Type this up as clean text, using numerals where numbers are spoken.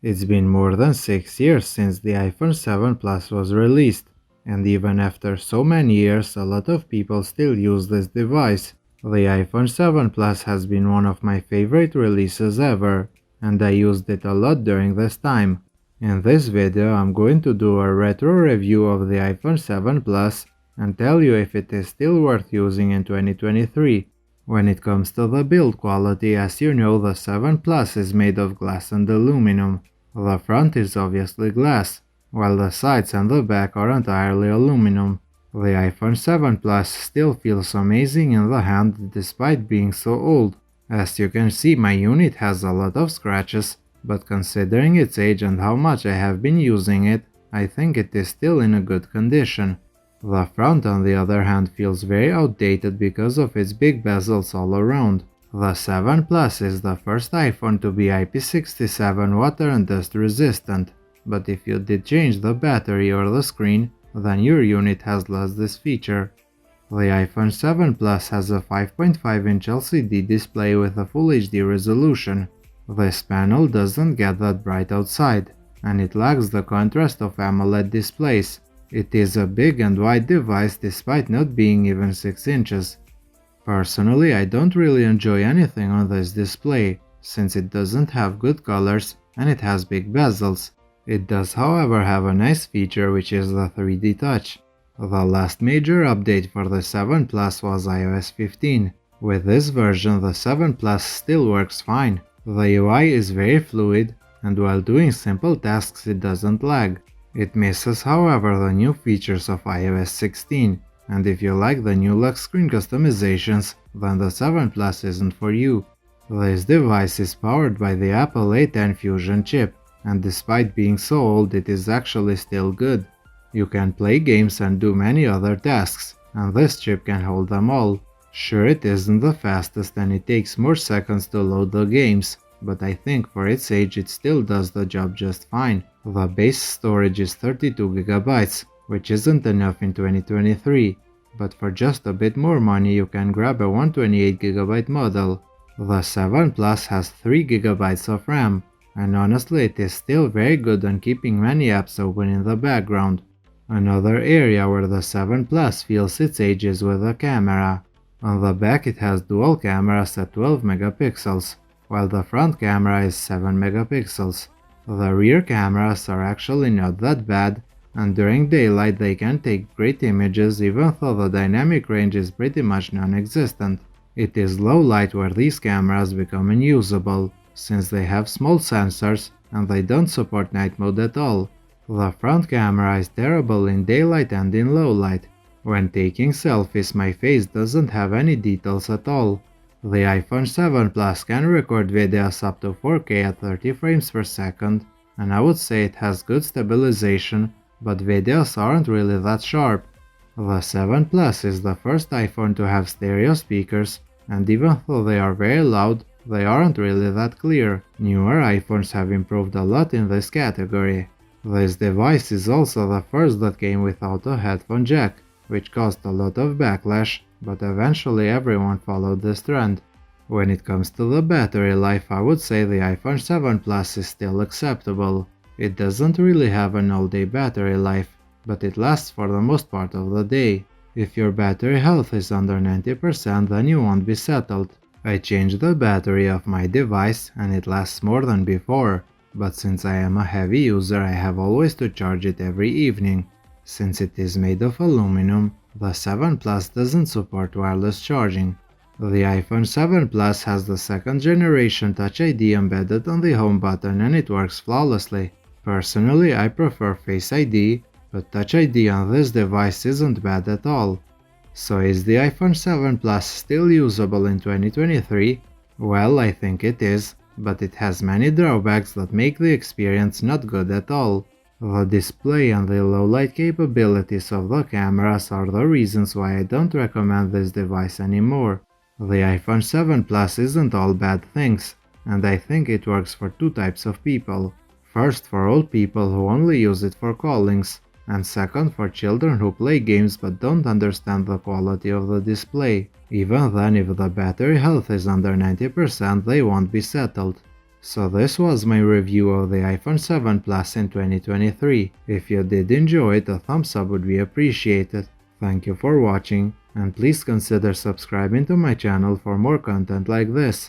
It's been more than 6 years since the iPhone 7 Plus was released, and even after so many years, a lot of people still use this device. The iPhone 7 Plus has been one of my favorite releases ever, and I used it a lot during this time. In this video, I'm going to do a retro review of the iPhone 7 Plus and tell you if it is still worth using in 2023. When it comes to the build quality, as you know, the 7 Plus is made of glass and aluminum. The front is obviously glass, while the sides and the back are entirely aluminum. The iPhone 7 Plus still feels amazing in the hand despite being so old. As you can see, my unit has a lot of scratches, but considering its age and how much I have been using it, I think it is still in a good condition. The front, on the other hand, feels very outdated because of its big bezels all around. The 7 Plus is the first iPhone to be IP67 water and dust resistant, but if you did change the battery or the screen, then your unit has lost this feature. The iPhone 7 Plus has a 5.5-inch LCD display with a Full HD resolution. This panel doesn't get that bright outside, and it lacks the contrast of AMOLED displays. It is a big and wide device despite not being even 6 inches. Personally, I don't really enjoy anything on this display, since it doesn't have good colors and it has big bezels. It does, however, have a nice feature, which is the 3D touch. The last major update for the 7 Plus was iOS 15. With this version, the 7 Plus still works fine. The UI is very fluid, and while doing simple tasks it doesn't lag. It misses, however, the new features of iOS 16. And if you like the new lock screen customizations, then the 7 Plus isn't for you. This device is powered by the Apple A10 Fusion chip, and despite being so old, it is actually still good. You can play games and do many other tasks, and this chip can hold them all. Sure, it isn't the fastest and it takes more seconds to load the games, but I think for its age it still does the job just fine. The base storage is 32GB, which isn't enough in 2023, but for just a bit more money you can grab a 128GB model. The 7 Plus has 3GB of RAM, and honestly it is still very good on keeping many apps open in the background. Another area where the 7 Plus feels its age is with the camera. On the back it has dual cameras at 12 megapixels, while the front camera is 7 megapixels. The rear cameras are actually not that bad, and during daylight they can take great images even though the dynamic range is pretty much non-existent. It is low light where these cameras become unusable, since they have small sensors and they don't support night mode at all. The front camera is terrible in daylight and in low light. When taking selfies, my face doesn't have any details at all. The iPhone 7 Plus can record videos up to 4K at 30 frames per second, and I would say it has good stabilization, but videos aren't really that sharp. The 7 Plus is the first iPhone to have stereo speakers, and even though they are very loud, they aren't really that clear. Newer iPhones have improved a lot in this category. This device is also the first that came without a headphone jack, which caused a lot of backlash, but eventually everyone followed this trend. When it comes to the battery life, I would say the iPhone 7 Plus is still acceptable. It doesn't really have an all-day battery life, but it lasts for the most part of the day. If your battery health is under 90%, then you won't be settled. I changed the battery of my device and it lasts more than before, but since I am a heavy user I have always to charge it every evening. Since it is made of aluminum, the 7 Plus doesn't support wireless charging. The iPhone 7 Plus has the second generation Touch ID embedded on the home button and it works flawlessly. Personally, I prefer Face ID, but Touch ID on this device isn't bad at all. So is the iPhone 7 Plus still usable in 2023? Well, I think it is, but it has many drawbacks that make the experience not good at all. The display and the low light capabilities of the cameras are the reasons why I don't recommend this device anymore. The iPhone 7 Plus isn't all bad things, and I think it works for two types of people. First, for old people who only use it for callings, and second, for children who play games but don't understand the quality of the display. Even then, if the battery health is under 90%, they won't be settled. So this was my review of the iPhone 7 Plus in 2023. If you did enjoy it, a thumbs up would be appreciated. Thank you for watching, and please consider subscribing to my channel for more content like this.